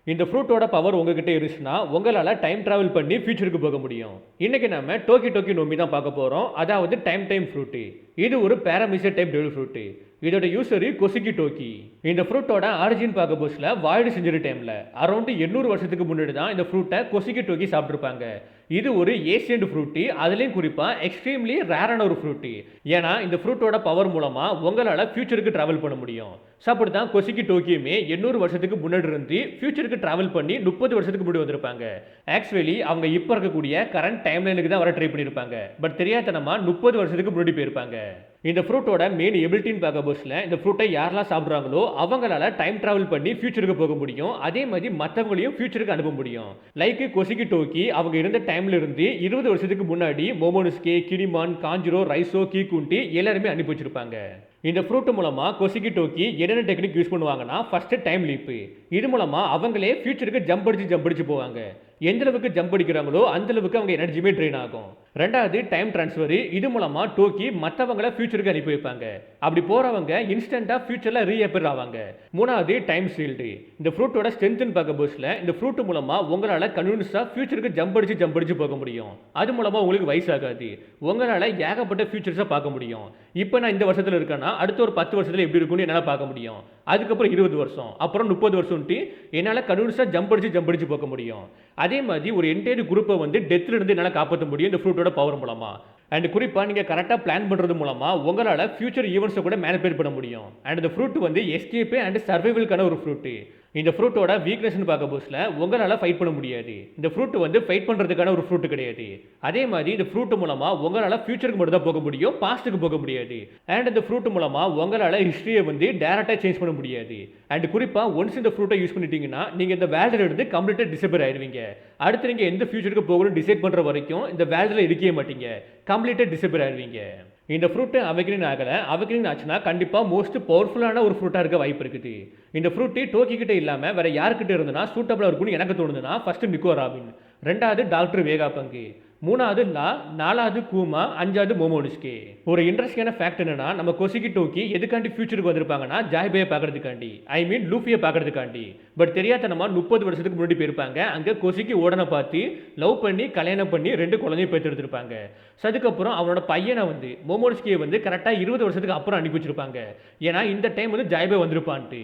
இந்த ஃப்ரூட்டோட பவர் உங்ககிட்ட இருந்துச்சுன்னா உங்களால டைம் டிராவல் பண்ணி ஃபியூச்சருக்கு போக முடியும். இன்னைக்கு நாம டோக்கி டோக்கி நோமி தான் பார்க்க போறோம். அதாவது டைம் ஃப்ரூட். இது ஒரு பாராமீசர் டைப் டெவில் ஃப்ரூட். இதோட யூசர் கொசுகி டோக்கி. இந்த ஃப்ரூட்டோட ஆரிஜின் பார்க்க போஸ்ல வாய்டு செஞ்சுரி டைம்ல அரௌண்ட் 800 வருஷத்துக்கு முன்னாடி தான் இந்த ஃப்ரூட்டை கொசுகி டோக்கி சாப்பிட்டுருப்பாங்க. இது ஒரு ஏசியன்ட் ஃப்ரூட், அதுலேயும் குறிப்பாக எக்ஸ்ட்ரீம்லி ரேரான ஒரு ஃப்ரூட். ஏன்னா இந்த ஃப்ரூட்டோட பவர் மூலமாக உங்களால் ஃபியூச்சருக்கு ட்ராவல் பண்ண முடியும். ஸோ அப்படி தான் கொசுகி டோக்கியுமே 800 வருஷத்துக்கு முன்னாடி இருந்து ஃபியூச்சருக்கு ட்ராவல் பண்ணி 30 வருஷத்துக்கு முன்னாடி வந்திருப்பாங்க. ஆக்சுவலி அவங்க இப்போ இருக்கக்கூடிய கரண்ட் டைம் லைனுக்கு தான் வர ட்ரை பண்ணியிருப்பாங்க. பட் தெரியாதனமா 30 வருஷத்துக்கு முன்னாடி போயிருப்பாங்க. இந்த ஃப்ரூட்டோட மெயின் எபிலிட்டின்னு பார்க்க போஸ்ல இந்த ஃப்ரூட்டை யாரெல்லாம் சாப்பிட்றாங்களோ அவங்களால டைம் டிராவல் பண்ணி ஃபியூச்சருக்கு போக முடியும். அதே மாதிரி மற்றவங்களையும் ஃபியூச்சருக்கு அனுப்ப முடியும். லைக் கொசுகி டோக்கி அவங்க இருந்த டைம்ல இருந்து 20 வருஷத்துக்கு முன்னாடி மோமோனுஸ்கே, கினிமான், காஞ்சிரோ, ரைசோ, கீகுண்டி எல்லாருமே அனுப்பி வச்சிருப்பாங்க. இந்த ஃப்ரூட் மூலமா கொசுகி டோக்கி என்னென்ன டெக்னிக் யூஸ் பண்ணுவாங்கன்னா ஃபர்ஸ்ட் டைம் லீப். இது மூலமா அவங்களே ஃபியூச்சருக்கு ஜம்ப் அடிச்சு போவாங்க. எந்த அளவுக்கு ஜம்ப் அடிக்கிறாங்களோ அந்த அளவுக்கு அவங்க எனர்ஜியுமே ட்ரெயின் ஆகும். ரெண்டாவது டைம் டிரான்ஸ்ஃபர். இது மூலமா டோக்கி மற்றவங்களை ஃபியூச்சருக்கு அனுப்பி வைப்பாங்க. அப்படி போறவங்க இன்ஸ்டன்டா ஃபியூச்சர்ல ரீஅப்பியர் ஆவாங்க. மூணாவது டைம் ஷீல்டு. இந்த ஃப்ரூட்டோட ஸ்ட்ரென்த்னு பார்க்க போஸ்ல இந்த ஃப்ரூட் மூலமா உங்களால கன்வினியன்ஸா ஃபியூச்சருக்கு ஜம்ப் அடிச்சு போக முடியும். அது மூலமா உங்களுக்கு வயசாகாது. உங்களால ஏகப்பட்ட ஃபியூச்சர்ஸை பார்க்க முடியும். இப்போ நான் இந்த வருஷத்துல இருக்கேன்னா அடுத்த ஒரு 10 வருஷத்துல எப்படி இருக்கும்னு என்னால் பார்க்க முடியும். அதுக்கப்புறம் 20 வருஷம், அப்புறம் 30 வருஷம்ட்டு என்னால் கன்வினியன்ஸாக ஜம்ப் அடிச்சு போக முடியும். அதே மாதிரி ஒரு என்டையர் குரூப்பை வந்து டெத்ல இருந்து என்னால் காப்பாற்ற முடியும் இந்த ஃப்ரூட்டோட பவர் மூலமா. அண்ட் குறிப்பாக நீங்கள் கரெக்டாக பிளான் பண்ணுறது மூலமாக உங்களால் ஃபியூச்சர் ஈவெண்ட்ஸை கூட மேனிபுலேட் பண்ண முடியும். அண்ட் இந்த ஃப்ரூட் வந்து எஸ்கேப்பு அண்ட் சர்வைவலுக்கான ஒரு ஃப்ரூட்டு. இந்த ஃப்ரூட்டோட வீக்னஸ்னு பார்க்க போஸ்ல உங்களால் ஃபைட் பண்ண முடியாது. இந்த ஃப்ரூட் வந்து ஃபைட் பண்ணுறதுக்கான ஒரு ஃப்ரூட் கிடையாது. அதே மாதிரி இந்த ஃப்ரூட் மூலமாக உங்களால் ஃபியூச்சருக்கு மட்டும் தான் போக முடியும், பாஸ்ட்டுக்கு போக முடியாது. அண்ட் இந்த ஃப்ரூட் மூலமாக உங்களால் ஹிஸ்ட்ரியை வந்து டேரெக்டாக சேஞ்ச் பண்ண முடியாது. அண்ட் குறிப்பாக ஒன்ஸ் இந்த ஃப்ரூட்டை யூஸ் பண்ணிட்டீங்கன்னா நீங்கள் இந்த வேர்ல்டில் இருந்து கம்ப்ளீட்டாக டிசப்பியர் ஆயிடுவீங்க. அடுத்து நீங்கள் எந்த ஃபியூச்சருக்கு போகணும்னு டிசைட் பண்ணுற வரைக்கும் இந்த வேர்ல்டில் இருக்கவே மாட்டீங்க, கம்ப்ளீட்டாக டிசப்பியர் ஆயிடுவீங்க. இந்த ஃப்ரூட்டு அவைக்ரின் ஆகலை. அவைக்ரின் ஆச்சுன்னா கண்டிப்பாக மோஸ்ட் பவர்ஃபுல்லான ஒரு ஃப்ரூட்டாக இருக்க வாய்ப்பு இருக்குது. இந்த ஃப்ரூட்டு டோக்கி கிட்ட இல்லாமல் வேற யார்கிட்ட இருந்ததுன்னா சூட்டபிளாக இருக்கும்னு எனக்கு தோணுதுன்னா ஃபர்ஸ்ட் நிக்கோ ராபின், ரெண்டாவது டாக்டர் வேகா பங்கு, மூணாவது லா, நாலாவது கூமா, அஞ்சாவது மோமோனுஸ்கே. ஒரு இன்ட்ரெஸ்டிங்கான ஃபேக்ட் என்னன்னா நம்ம கொசுகி டோக்கி எதுக்காண்டி ஃபியூச்சருக்கு வந்திருப்பாங்கன்னா ஜாய்பேயை பார்க்கறதுக்காண்டி, ஐ மீன் லூஃபியை பார்க்கறதுக்காண்டி. பட் தெரியாதனமா 30 வருஷத்துக்கு முன்னாடி போயிருப்பாங்க. அங்கே கொசுகி ஓடனை பார்த்து லவ் பண்ணி கல்யாணம் பண்ணி 2 குழந்தையும் பெற்று எடுத்திருப்பாங்க. ஸோ அதுக்கப்புறம் அவனோட பையனை வந்து மோமோனுஸ்கே வந்து கரெக்டாக 20 வருஷத்துக்கு அப்புறம் அனுப்பி வச்சிருப்பாங்க. ஏன்னா இந்த டைம் வந்து ஜாய்பே வந்திருப்பான்ட்டு.